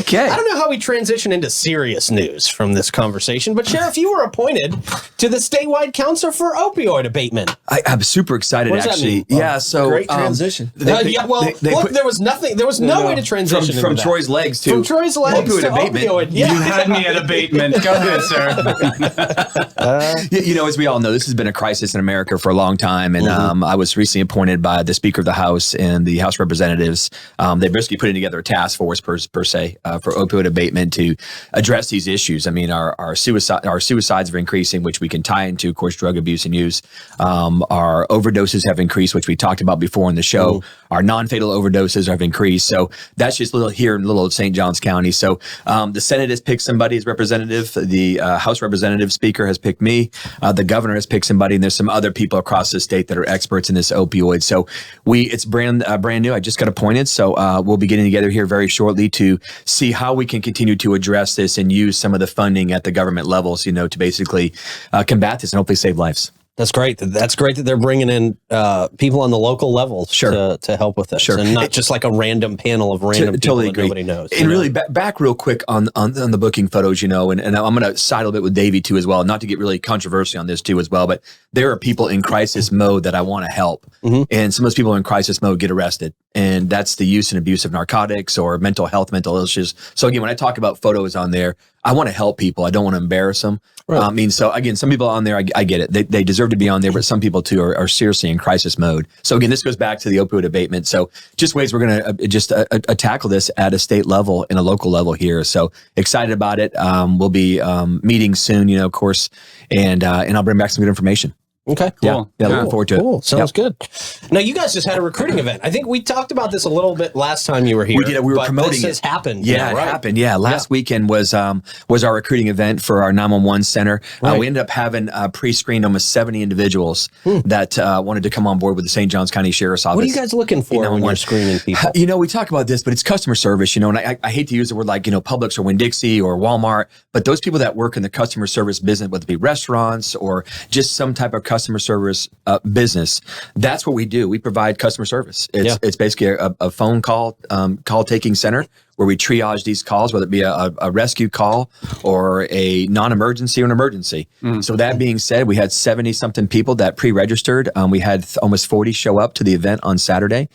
Okay. I don't know how we transition into serious news from this conversation, but Sheriff, you were appointed to the statewide council for opioid abatement. I'm super excited, actually. Yeah, so great transition. There was nothing. There was no way to transition from into Troy's that. legs to From Troy's legs opioid to abatement. opioid. Yeah. You had me at abatement. Go ahead, sir. You know, as we all know, this has been a crisis in America for a long time, and I was recently appointed by the Speaker of the House and the House Representatives. They're basically putting together a task force per se for opioid abatement to address these issues. I mean, our suicides are increasing, which we can tie into, of course, drug abuse and use. Our overdoses have increased, which we talked about before in the show. Our non-fatal overdoses have increased. So that's just little here in little St. Johns County. So the Senate has picked somebody as representative. The House Representative Speaker has picked me. The governor has picked somebody, and there's some other people across the state that are experts in this opioid. So it's brand new. I just got appointed. So we'll be getting together here very shortly to see how we can continue to address this and use some of the funding at the government levels, you know, to basically combat this and hopefully save lives. That's great. That's great that they're bringing in people on the local level to help with this, and not just like a random panel of random people totally that agree. nobody knows. And really, back real quick on the booking photos, you know, and I'm going to side a little bit with Davey too as well, not to get really controversial on this too as well, but there are people in crisis mode that I want to help, and some of those people in crisis mode get arrested, and that's the use and abuse of narcotics or mental issues. So again, when I talk about photos on there, I want to help people. I don't want to embarrass them. Right. I mean, so again, some people on there, I get it. They deserve to be on there, but some people too are seriously in crisis mode. So again, this goes back to the opioid abatement. So just ways we're going to tackle this at a state level and a local level here. So excited about it. We'll be meeting soon, you know, of course, and I'll bring back some good information. Okay, cool. Yeah, looking forward to it. Cool. Sounds good. Now, you guys just had a recruiting event. I think we talked about this a little bit last time you were here. We did. We were promoting this has happened. Yeah, it happened. Yeah, last weekend was our recruiting event for our 911 center. We ended up having pre-screened almost 70 individuals that wanted to come on board with the St. Johns County Sheriff's Office. What are you guys looking for when you're screening people? You know, we talk about this, but it's customer service. You know, and I hate to use the word like, you know, Publix or Winn-Dixie or Walmart, but those people that work in the customer service business, whether it be restaurants or just some type of customer service business, that's what we do. We provide customer service. It's basically a phone call taking center where we triage these calls, whether it be a rescue call or a non-emergency or an emergency. So that being said, we had 70-something people that pre-registered. We had almost 40 show up to the event on Saturday.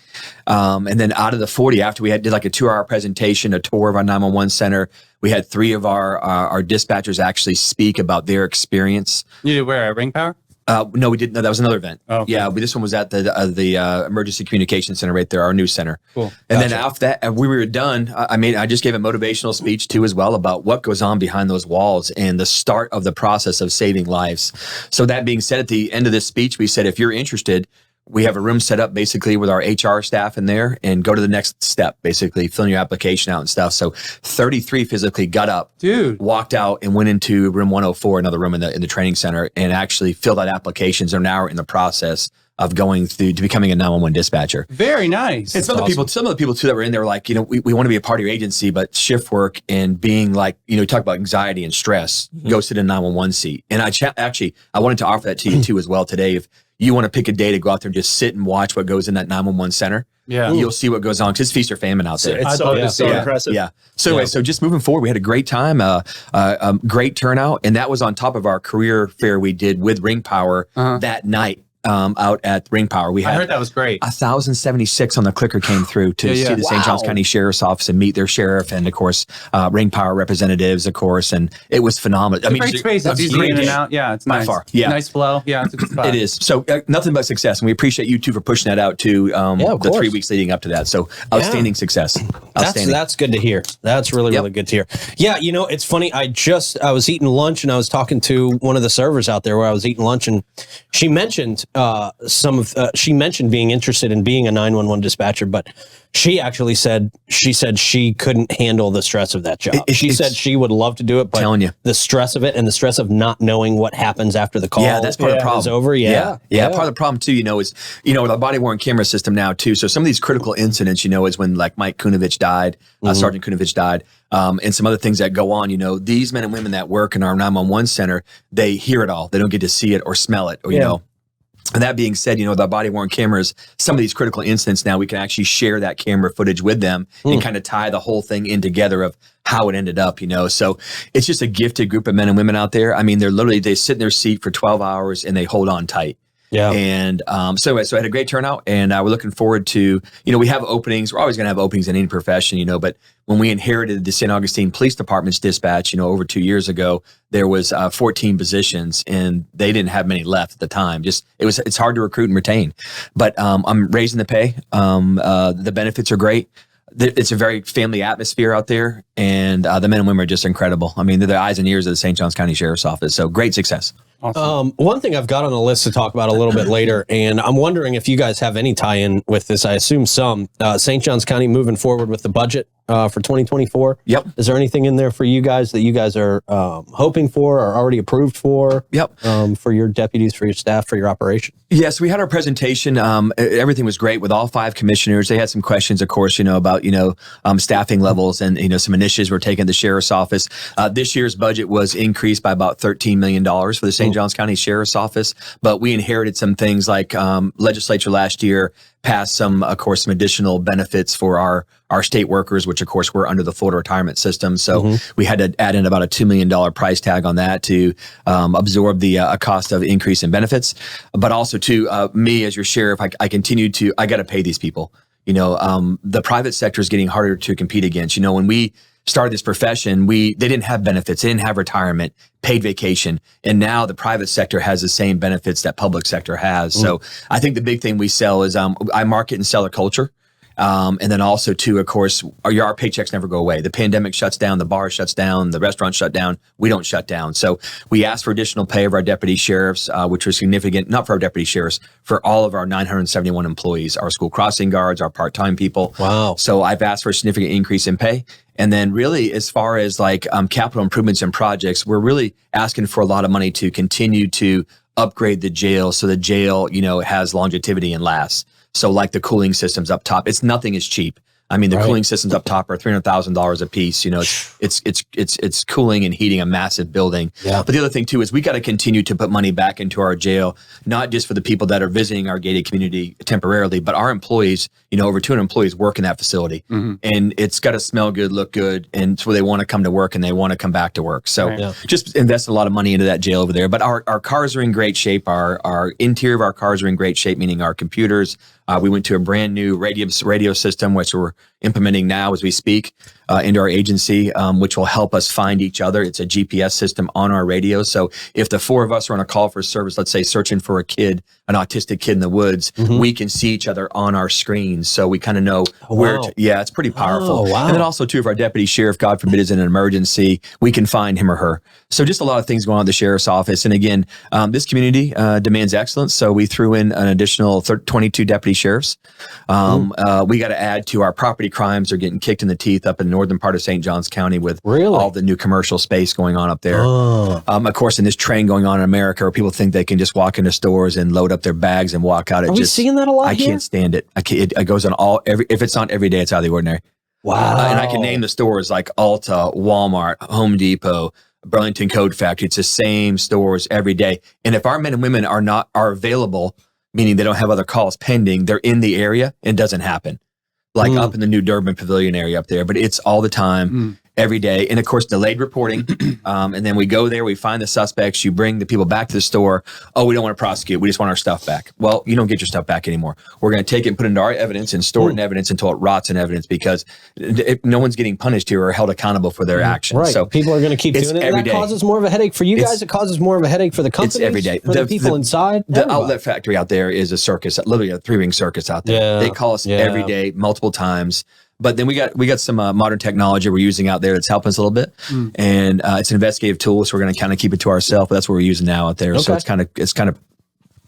And then out of the 40, after we did like a 2-hour presentation, a tour of our 911 center, we had 3 of our dispatchers actually speak about their experience. You did where? Ring Power? No, we didn't. No, that was another event. Oh, okay. Yeah, this one was at the Emergency Communication Center right there, our new center. Cool. And then after that, when we were done, I just gave a motivational speech too as well about what goes on behind those walls and the start of the process of saving lives. So that being said, at the end of this speech, we said, if you're interested, we have a room set up basically with our HR staff in there and go to the next step, basically filling your application out and stuff. So 33 physically got up, walked out and went into room 104, another room in the training center, and actually filled out applications. Are now in the process of going through to becoming a 911 dispatcher. Very nice. And some of the people too that were in there were like, you know, we want to be a part of your agency, but shift work and being like, you know, talk about anxiety and stress, go sit in a 911 seat. And I wanted to offer that to you too as well today. If you want to pick a day to go out there and just sit and watch what goes in that 911 center, you'll see what goes on, because it's feast or famine out there. It's so impressive. Yeah. So anyway, so just moving forward, we had a great time, great turnout, and that was on top of our career fair we did with Ring Power that night. Out at Ring Power, we had, I heard that was great. 1,076 on the clicker came through to see the St. Johns County Sheriff's Office and meet their sheriff, and of course, Ring Power representatives, of course, and it was phenomenal. It's a great space. It's easy in and out. Yeah, it's nice. By far. Yeah, nice flow. Yeah, it's a good spot. It is. So nothing but success, and we appreciate you too for pushing that out to the 3 weeks leading up to that. So outstanding success. Outstanding. That's good to hear. That's really good to hear. Yeah, you know, it's funny. I was eating lunch and I was talking to one of the servers out there where I was eating lunch, and she mentioned she mentioned being interested in being a 911 dispatcher, but she actually said she couldn't handle the stress of that job. She said she would love to do it, but the stress of it and the stress of not knowing what happens after the call that's part of the problem. is over. Yeah. Part of the problem too, you know, is, you know, with our body worn camera system now too. So some of these critical incidents, you know, is when like Mike Kunovich died, Sergeant Kunovich died, and some other things that go on. You know, these men and women that work in our 911 center, they hear it all. They don't get to see it or smell it, or you know. And that being said, the body-worn cameras, some of these critical incidents now, we can actually share that camera footage with them and kind of tie the whole thing in together of how it ended up, So it's just a gifted group of men and women out there. I mean, they sit in their seat for 12 hours and they hold on tight. Yeah. And so anyway, so I had a great turnout, and we're looking forward to, we have openings. We're always going to have openings in any profession, but when we inherited the St. Augustine Police Department's dispatch, over 2 years ago, there was 14 positions, and they didn't have many left at the time. It's hard to recruit and retain, but I'm raising the pay. The benefits are great. It's a very family atmosphere out there, and the men and women are just incredible. I mean, they're the eyes and ears of the St. Johns County Sheriff's Office. So great success. Awesome. One thing I've got on the list to talk about a little bit later, and I'm wondering if you guys have any tie-in with this. I assume some. St. Johns County moving forward with the budget for 2024. Yep. Is there anything in there for you guys that you guys are hoping for or already approved for? Yep. For your deputies, for your staff, for your operation? Yes, we had our presentation. Everything was great with all 5 commissioners. They had some questions, of course, about staffing levels and some initiatives were taken at the sheriff's office. This year's budget was increased by about $13 million for the St. Johns County Sheriff's Office, but we inherited some things like legislature last year passed some additional benefits for our state workers, which of course were under the Florida retirement system. So we had to add in about a $2 million price tag on that to absorb the cost of increase in benefits. But also to me as your sheriff, I got to pay these people. The private sector is getting harder to compete against. When we started this profession, they didn't have benefits, they didn't have retirement, paid vacation, and now the private sector has the same benefits that public sector has. So I think the big thing we sell is I market and sell a culture. And then also too, of course, our paychecks never go away. The pandemic shuts down, the bar shuts down, the restaurant shut down. We don't shut down. So we asked for additional pay of our deputy sheriffs, which was significant, not for our deputy sheriffs, for all of our 971 employees, our school crossing guards, our part-time people. Wow. So I've asked for a significant increase in pay. And then really, as far as capital improvements and projects, we're really asking for a lot of money to continue to upgrade the jail so the jail, has longevity and lasts. So like the cooling systems up top, nothing is cheap. I mean, the cooling systems up top are $300,000 a piece. It's cooling and heating a massive building. Yeah. But the other thing too is we got to continue to put money back into our jail, not just for the people that are visiting our gated community temporarily, but our employees. Over 200 employees work in that facility, and it's got to smell good, look good, and so they want to come to work and they want to come back to work. So just invest a lot of money into that jail over there. But our cars are in great shape. Our interior of our cars are in great shape, meaning our computers. We went to a brand new radio system, which we're implementing now as we speak, into our agency, which will help us find each other. It's a GPS system on our radio. So if the 4 of us are on a call for service, let's say searching for a kid, an autistic kid in the woods, we can see each other on our screens. So we kind of know where to, it's pretty powerful. Oh, wow. And then also too, if our deputy sheriff, God forbid, is in an emergency, we can find him or her. So just a lot of things going on at the sheriff's office. And again, this community demands excellence. So we threw in an additional 22 deputy sheriffs. We got to add to our property crimes are getting kicked in the teeth up in the northern part of St. Johns County with all the new commercial space going on up there. Of course, in this trend going on in America where people think they can just walk into stores and load up their bags and walk out. Are we seeing that a lot here? Can't stand it. It goes on if it's not every day, it's out of the ordinary. Wow. And I can name the stores like Ulta, Walmart, Home Depot, Burlington Coat Factory. It's the same stores every day. And if our men and women are available, meaning they don't have other calls pending, they're in the area, it doesn't happen. Like up in the New Durban Pavilion area up there, but it's all the time, every day. And of course, delayed reporting. And then we go there, we find the suspects, you bring the people back to the store. Oh, we don't want to prosecute. We just want our stuff back. Well, you don't get your stuff back anymore. We're going to take it and put it into our evidence and store it in evidence until it rots in evidence because no one's getting punished here or held accountable for their actions. Right. So people are going to keep doing it. And that causes more of a headache for you guys. It causes more of a headache for the companies. It's every day. For the people inside. The outlet factory out there is a circus, literally a 3-ring circus out there. Yeah. They call us every day, multiple times. But then we got some modern technology we're using out there that's helping us a little bit, and it's an investigative tool, so we're going to kind of keep it to ourselves. But that's what we're using now out there. Okay. So it's kind of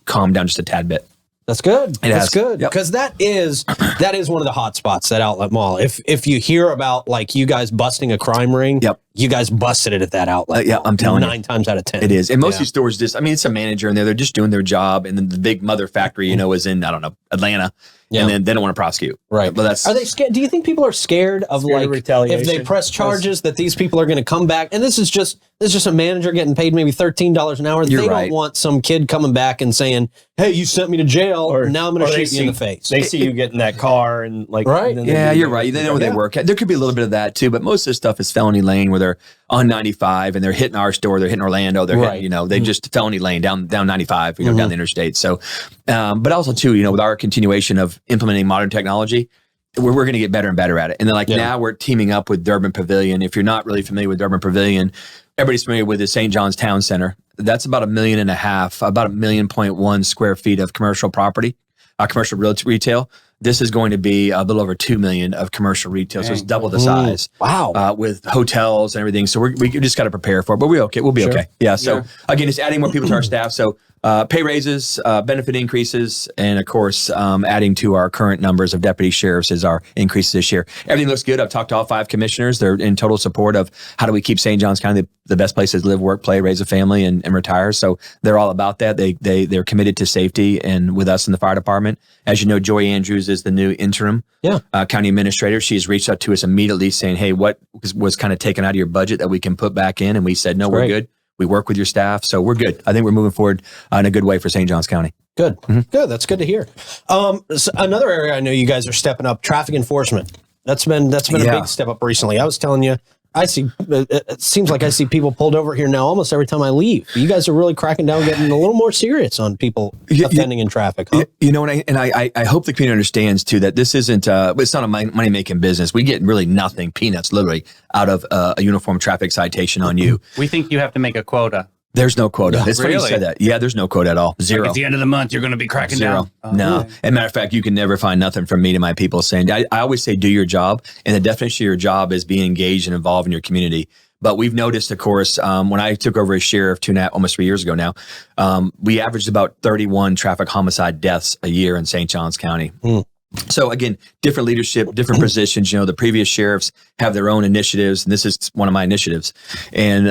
calmed down just a tad bit. That's good. That's good Yep. because that is one of the hot spots, that outlet mall. If you hear about like you guys busting a crime ring, you guys busted it at that outlet. Yeah, I'm telling you, 9 times out of 10 it is. And most of these stores it's a manager in there. They're just doing their job, and then the big mother factory, is in Atlanta. and then they don't want to prosecute. Right. But are they scared? Do you think people are scared of retaliation? If they press charges that these people are going to come back? And this is just a manager getting paid maybe $13 an hour. They don't want some kid coming back and saying, "Hey, you sent me to jail, or now I'm going to shoot you in the face." They see you get in that car and right. Yeah, you're right. They know where they work at. There could be a little bit of that too, but most of the stuff is felony lane where they're on 95 and they're hitting our store, they're hitting Orlando, they're hitting, they just felony lane down 95, down the interstate. So, but also too, with our continuation of implementing modern technology, we're going to get better and better at it. And then now we're teaming up with Durbin Pavilion. If you're not really familiar with Durbin Pavilion, everybody's familiar with the St. John's Town Center. That's about 1.5 million, about 1.1 million square feet of commercial property, commercial retail. This is going to be a little over 2 million of commercial retail, so it's double the size. Wow! With hotels and everything, so we just got to prepare for it. But we'll be okay. Yeah. So again, it's adding more people to our staff. So pay raises, benefit increases, and of course, adding to our current numbers of deputy sheriffs is our increase this year. Everything looks good. I've talked to all 5 commissioners. They're in total support of how do we keep St. John's County the best places to live, work, play, raise a family, and retire. So they're all about that. They're committed to safety, and with us in the fire department. As you know, Joy Andrews is the new interim county administrator. She's reached out to us immediately saying, "Hey, what was kind of taken out of your budget that we can put back in?" And we said, "No, we're good. We work with your staff, so we're good." I think we're moving forward in a good way for St. John's County. Good. Good. That's good to hear. So another area I know you guys are stepping up, traffic enforcement. That's been a big step up recently. I was telling you, it seems like I see people pulled over here now almost every time I leave. You guys are really cracking down, getting a little more serious on people offending in traffic. Huh? I hope the community understands too that this isn't it's not a money making business. We get really nothing, peanuts, literally, out of a uniform traffic citation on you. We think you have to make a quota. There's no quota. It's funny you said that. Yeah, there's no quota at all. Zero. Like at the end of the month, you're going to be cracking down. No. As a matter of fact, you can never find nothing from me to my people saying, I always say, do your job. And the definition of your job is being engaged and involved in your community. But we've noticed, of course, when I took over as sheriff almost 3 years ago now, we averaged about 31 traffic homicide deaths a year in St. Johns County. So again, different leadership, different positions. The previous sheriffs have their own initiatives, and this is one of my initiatives. And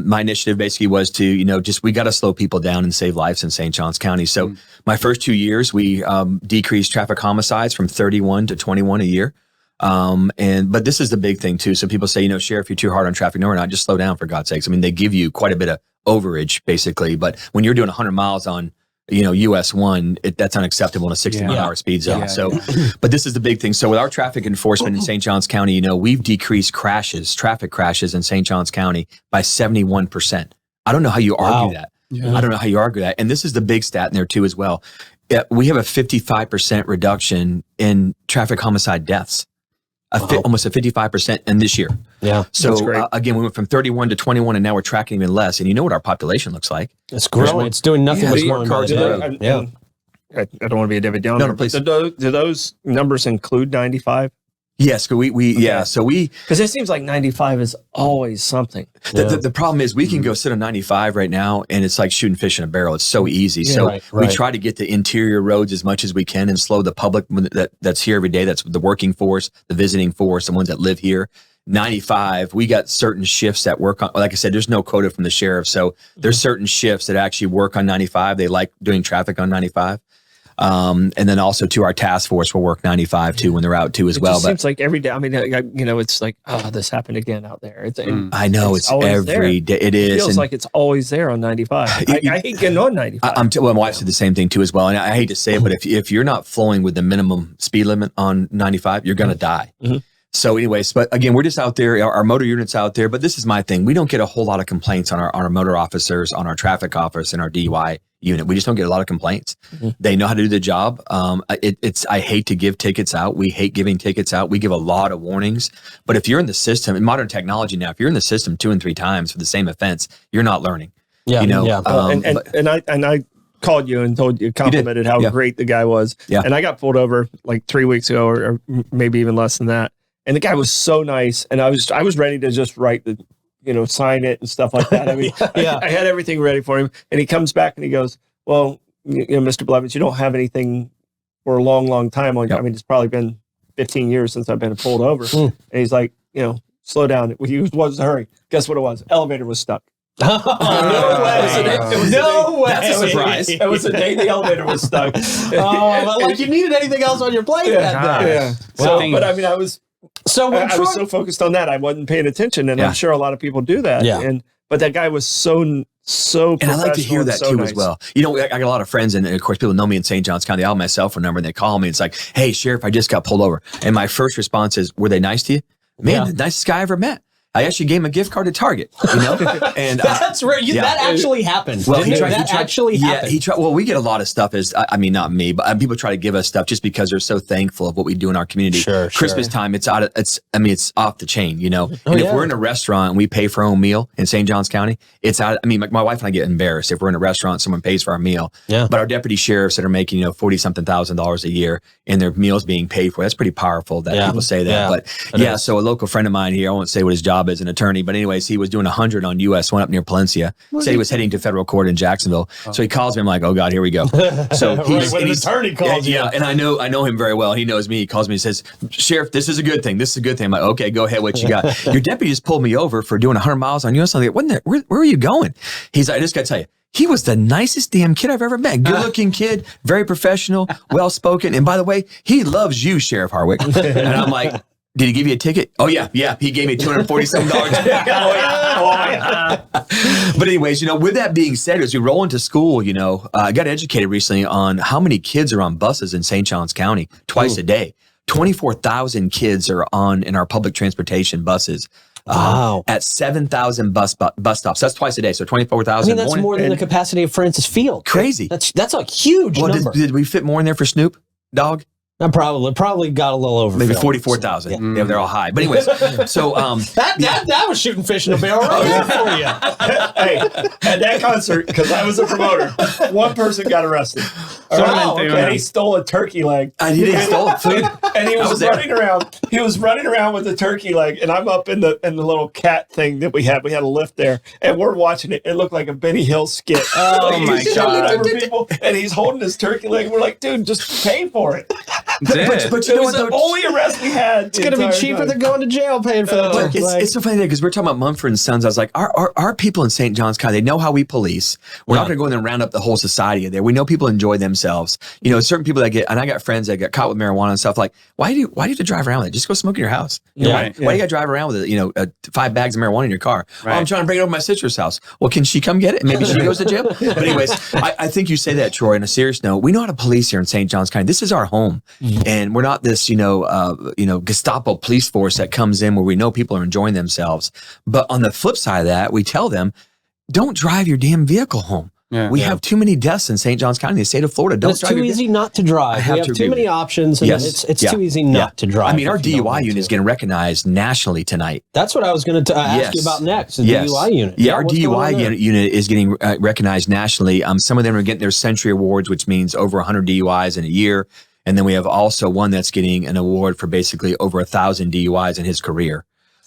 my initiative basically was to, we got to slow people down and save lives in St. Johns County. So my first 2 years, we decreased traffic homicides from 31 to 21 a year. But this is the big thing too. So people say, Sheriff, you're too hard on traffic. No, we're not. Just slow down, for God's sakes. I mean, they give you quite a bit of overage, basically. But when you're doing 100 miles on US 1, that's unacceptable in a 60-mile-an-hour speed zone. But this is the big thing. So with our traffic enforcement in St. Johns County, we've decreased traffic crashes in St. Johns County by 71%. I don't know how you argue that. I don't know how you argue that. And this is the big stat in there too as well. We have a 55% reduction in traffic homicide deaths. Almost a 55% in this year. Yeah. So again, we went from 31 to 21, and now we're tracking even less. And you know what our population looks like? It's growing. It's doing nothing but growing. I don't want to be a David Downer. No, please. Do those numbers include 95? Yes, so because it seems like 95 is always something. The problem is we can go sit on 95 right now, and it's like shooting fish in a barrel. It's so easy. We try to get the interior roads as much as we can and slow the public that's here every day. That's the working force, the visiting force, the ones that live here. 95, we got certain shifts that work on, like I said, there's no quota from the sheriff. So there's certain shifts that actually work on 95. They like doing traffic on 95. And then also to our task force will work 95 too when they're out too as well. It seems like every day. I mean, it's like, this happened again out there. I know it's every day. It is. It feels like it's always there on 95. I hate getting on 95. My wife said the same thing too as well. And I hate to say it, but if you're not flowing with the minimum speed limit on 95, you're going to die. So anyways, but again, we're just out there, our motor unit's out there, but this is my thing. We don't get a whole lot of complaints on our motor officers, on our traffic office, and our DUI unit. We just don't get a lot of complaints. They know how to do the job. I hate to give tickets out. We hate giving tickets out. We give a lot of warnings, but if you're in the system, in modern technology now, if you're in the system 2 and 3 times for the same offense, you're not learning. And I called you and complimented how great the guy was. Yeah. And I got pulled over like 3 weeks ago or maybe even less than that. And the guy was so nice, and I was ready to just write the, sign it and stuff like that. I mean, I had everything ready for him, and he comes back and he goes, "Well, Mr. Blevins, you don't have anything for a long, long time on you. I mean, it's probably been 15 years since I've been pulled over." And he's like, "Slow down." He was in a hurry. Guess what it was? Elevator was stuck. No way. No way. That's a surprise. It was the day the elevator was stuck. But like you needed anything else on your plate that day. Yeah. So, but I mean, I was so focused on that, I wasn't paying attention, and I'm sure a lot of people do that. Yeah. But that guy was so and I like to hear that so too nice. as well. You know, I got a lot of friends, and of course, people know me in St. Johns County. They all have my cell phone number, and they call me. It's like, "Hey, Sheriff, I just got pulled over." And my first response is, "Were they nice to you?" Man, the nicest guy I ever met. I actually gave him a gift card to Target, you know, and that's right. That actually happened. Well, he tried. Yeah, he tried. Well, we get a lot of stuff. I mean, not me, but people try to give us stuff just because they're so thankful of what we do in our community. Sure. Christmas time, it's off the chain, you know. And if we're in a restaurant and we pay for our own meal in St. Johns County, it's out. I mean, my wife and I get embarrassed if we're in a restaurant, someone pays for our meal. Yeah. But our deputy sheriffs that are making $40-something thousand a year and their meals being paid for, that's pretty powerful that people say that. But so a local friend of mine here, I won't say what his job is, an attorney, but anyways, he was doing 100 on US 1 up near Palencia. Said he was heading to federal court in Jacksonville. So he calls me. I'm like, oh God, here we go. So he's when an attorney calls you. Yeah, and I know him very well. He knows me. He calls me and says, Sheriff, this is a good thing. This is a good thing. I'm like, okay, go ahead. What you got? Your deputy just pulled me over for doing 100 miles on US. I'm like, where are you going? He's like, I just got to tell you, he was the nicest damn kid I've ever met. Good looking kid, very professional, well spoken. And by the way, he loves you, Sheriff Hardwick. And I'm like, did he give you a ticket? Oh yeah. He gave me $247. But anyways, with that being said, as we roll into school, I got educated recently on how many kids are on buses in St. Johns County twice a day. 24,000 kids are in our public transportation buses. Wow. At 7,000 bus stops. That's twice a day. So 24,000. I mean, that's more than the capacity of Francis Field. Crazy. That's a huge number. Did we fit more in there for Snoop Dogg? Probably got a little over. Maybe 44,000. Yeah, they're all high. But anyways, so that was shooting fish in a barrel right there for you. Hey, at that concert, because I was a promoter, one person got arrested. And he stole a turkey leg. He didn't stole food. And he was running around. He was running around with a turkey leg, and I'm up in the little cat thing that we had. We had a lift there, and we're watching it. It looked like a Benny Hill skit. Oh my God! Over people, and he's holding his turkey leg. And we're like, dude, just pay for it. But you know what? The only arrest we had. It's going to be cheaper than going to jail paying for the turkey leg. It's so funny because we're talking about Mumford and Sons. I was like, our people in St. Johns County, they know how we police. We're not going to go in there and round up the whole society there. We know people enjoy themselves. Certain people that and I got friends that got caught with marijuana and stuff. Like, why do you have to drive around with it? Just go smoke in your house. Why do you got to drive around with it? 5 bags of marijuana in your car. Right. Oh, I'm trying to bring it over to my sister's house. Well, can she come get it? Maybe she goes to jail. But anyways, I think you say that, Troy. On a serious note, we know how to police here in St. Johns County. This is our home, and we're not this Gestapo police force that comes in where we know people are enjoying themselves. But on the flip side of that, we tell them, don't drive your damn vehicle home. We have too many deaths in St. Johns County, the state of Florida. Don't drive. It's too easy not to drive. We have too many options, and it's too easy not to drive. I mean, our DUI unit is getting recognized nationally tonight. That's what I was going to ask you about next, the DUI unit. Yeah, our DUI unit is getting recognized nationally. Some of them are getting their Century Awards, which means over 100 DUIs in a year. And then we have also one that's getting an award for basically over 1,000 DUIs in his career.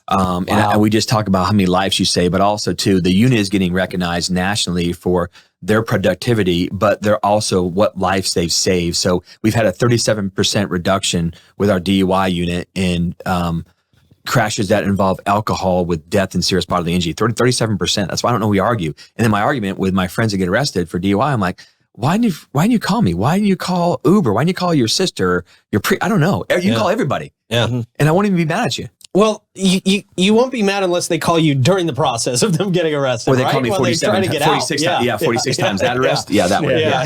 And we just talk about how many lives you save, but also too, the unit is getting recognized nationally for their productivity, but they're also what lives they've saved. So we've had a 37% reduction with our DUI unit in crashes that involve alcohol with death and serious bodily injury. 37%. That's why I don't know we argue. And then my argument with my friends that get arrested for DUI, I'm like, why didn't you call me? Why didn't you call Uber? Why didn't you call your sister? I don't know. You can call everybody. Yeah. And I won't even be mad at you. Well, you won't be mad unless they call you during the process of them getting arrested. Or they call me 47, 46 times that arrest. Yeah, that way. Yeah.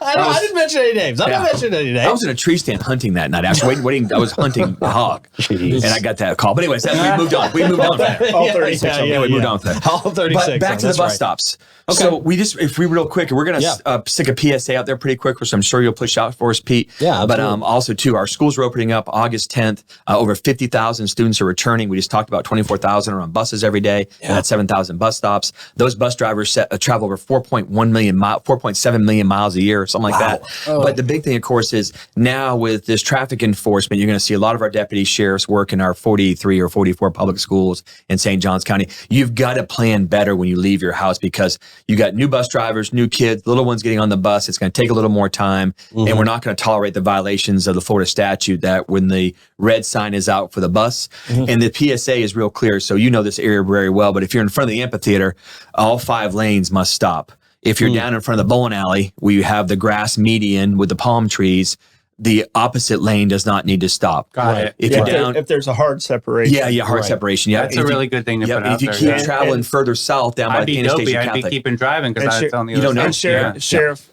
I didn't mention any names. I'm not mentioning any names. I was in a tree stand hunting that night. Actually, waiting. I was hunting a hog, and I got that call. But anyways, we moved on. We moved on. All 36. We moved on. All 36. But back to the bus stops. Okay. So if we real quick, we're going to stick a PSA out there pretty quick, which I'm sure you'll push out for us, Pete. Yeah, absolutely. But also, too, our schools are opening up August 10th. Over 50,000 students are returning. We just talked about 24,000 are on buses every day. And that's 7,000 bus stops. Those bus drivers travel over 4.7 million miles a year, or something like that. Oh. But the big thing, of course, is now with this traffic enforcement, you're going to see a lot of our deputy sheriffs work in our 43 or 44 public schools in St. Johns County. You've got to plan better when you leave your house because you got new bus drivers, new kids, little ones getting on the bus. It's going to take a little more time, and we're not going to tolerate the violations of the Florida statute that when the red sign is out for the bus, and the PSA is real clear. So you know this area very well. But if you're in front of the amphitheater, all 5 lanes must stop. If you're down in front of the bowling alley, where you have the grass median with the palm trees, the opposite lane does not need to stop. Got it. If you're down, if there's a hard separation. Hard separation. Yeah, that's a really good thing to put out if you there. keep traveling further south down by the Station I'd Catholic, be keeping driving because it's on the other side. Sheriff,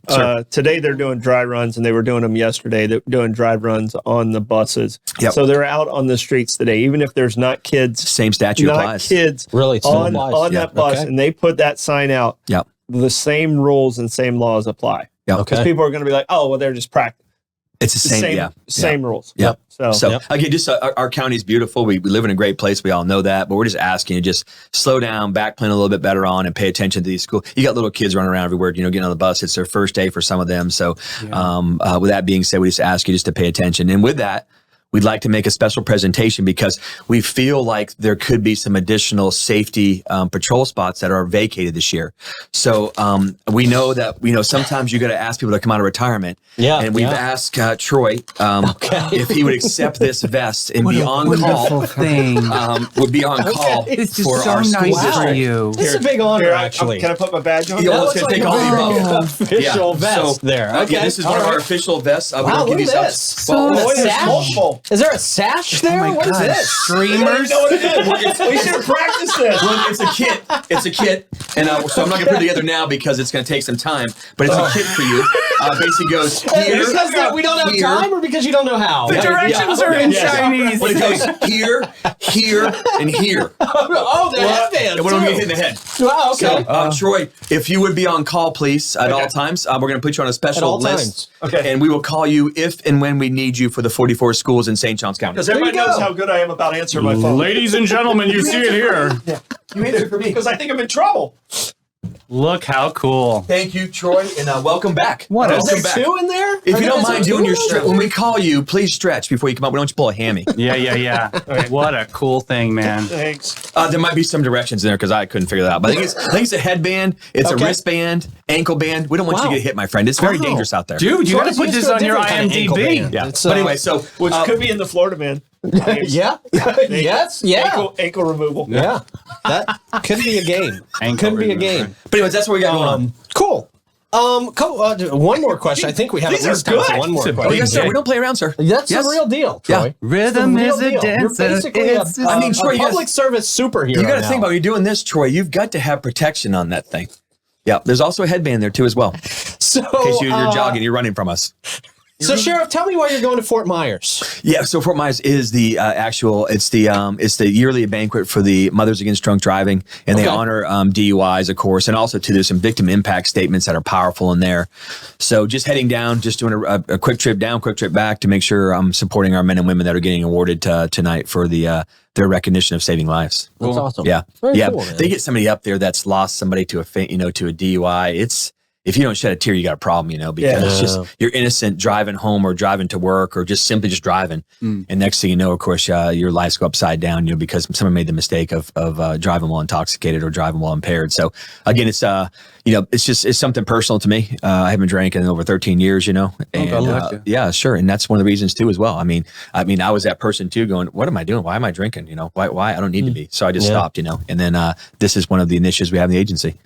today they're doing dry runs, and they were doing them yesterday. They're doing dry runs on the buses. Yep. So they're out on the streets today, even if there's not kids. Same statute applies. Kids really on that bus, and they put that sign out. Yep. The same rules and same laws apply. Yep. Because people are going to be like, oh, well, they're just practicing. It's the same rules. Yep. So again, just our county is beautiful. We live in a great place. We all know that, but we're just asking you just slow down, back plan a little bit better on, and pay attention to these schools. You got little kids running around everywhere, getting on the bus. It's their first day for some of them. So, with that being said, we just ask you just to pay attention. And with that, we'd like to make a special presentation because we feel like there could be some additional safety patrol spots that are vacated this year. So we know that sometimes you got to ask people to come out of retirement. Yeah, and we've asked Troy if he would accept this vest and be on call. Would be on call for our school district. This is a big honor, actually. Can I put my badge on? Yeah, let's take all the official vest there. Okay, this is one of our official vests. Wow, look at this. Multiple. Is there a sash there? What is this? Streamers? Know what it is. We should have practiced this. Well, it's a kit. It's a kit. And so I'm not going to put it together now because it's going to take some time. But it's a kit for you. Basically goes here. Because we don't have time or because you don't know how? The directions are in Chinese. But it goes here, here, and here. Oh, the headband. And we're going to get hit in the head. Wow, okay. So, Troy, if you would be on call, please, at all times. We're going to put you on a special list. Okay. And we will call you if and when we need you for the 44 schools in St. Johns County. Because everybody knows how good I am about answering my phone. Ladies and gentlemen, you see it here. Yeah. You answer for me because I think I'm in trouble. Look how cool. Thank you, Troy, and welcome back. Is there 2 in there? If you don't mind doing your stretch, when we call you, please stretch before you come up. We don't want you to pull a hammy. Yeah. Right. What a cool thing, man. Thanks. There might be some directions in there because I couldn't figure that out. But I think it's a headband, it's a wristband, ankle band. We don't want you to get hit, my friend. It's very dangerous out there. Dude, you got to put this on your IMDb. Yeah. But anyway, which could be in the Florida man. Yeah. Yes. Yeah. Ankle removal. Yeah. That could be a game. Could be a game. But anyways, that's what we got going on. Cool. One more question. I think we have at least time for one more question. Oh, yes, sir. We don't play around, sir. That's the real deal, Troy. Yeah. Rhythm is a dancer. You're basically Troy, a public service superhero. You got to think about when you're doing this, Troy. You've got to have protection on that thing. Yeah. There's also a headband there too, as well. So, in case you're jogging, you're running from us. So, Sheriff, tell me why you're going to Fort Myers. Yeah, so Fort Myers is the it's the yearly banquet for the Mothers Against Drunk Driving, and they honor DUIs, of course, and also there's some victim impact statements that are powerful in there. So just heading down, just doing a quick trip down, quick trip back to make sure I'm supporting our men and women that are getting awarded tonight for their recognition of saving lives. That's awesome. Yeah, Very cool, man. They get somebody up there that's lost somebody to a to a DUI. If you don't shed a tear, you got a problem, because it's just you're innocent driving home or driving to work or just simply just driving. And next thing you know, of course, your lives go upside down, because someone made the mistake of driving while intoxicated or driving while impaired. So again, it's it's something personal to me. I haven't drank in over 13 years, and yeah, sure. And that's one of the reasons too, as well. I mean, I was that person too going, what am I doing? Why am I drinking? Why I don't need to be. So I just stopped, and then this is one of the initiatives we have in the agency.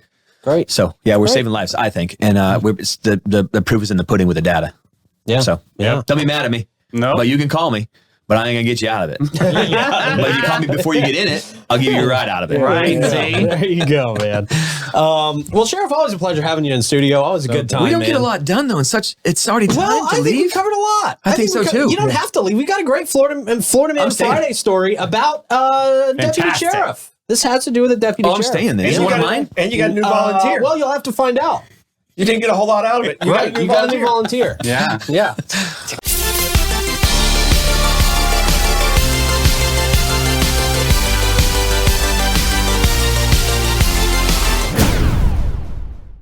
Great. So we're saving lives, I think, and the proof is in the pudding with the data. Yeah. So don't be mad at me. No. But you can call me, but I ain't gonna get you out of it. But if you call me before you get in it, I'll give you a ride out of it. Right. There you go, man. Well, Sheriff, always a pleasure having you in studio. Always a good time. We don't get a lot done though. It's already time to I leave. think we covered a lot. I think so too. You don't have to leave. We got a great Florida Man Friday story about Deputy Sheriff. This has to do with a deputy sheriff. I'm staying there. Is it one of mine? And you got a new volunteer. Well, you'll have to find out. You didn't get a whole lot out of it. You got a new volunteer. Yeah. Yeah.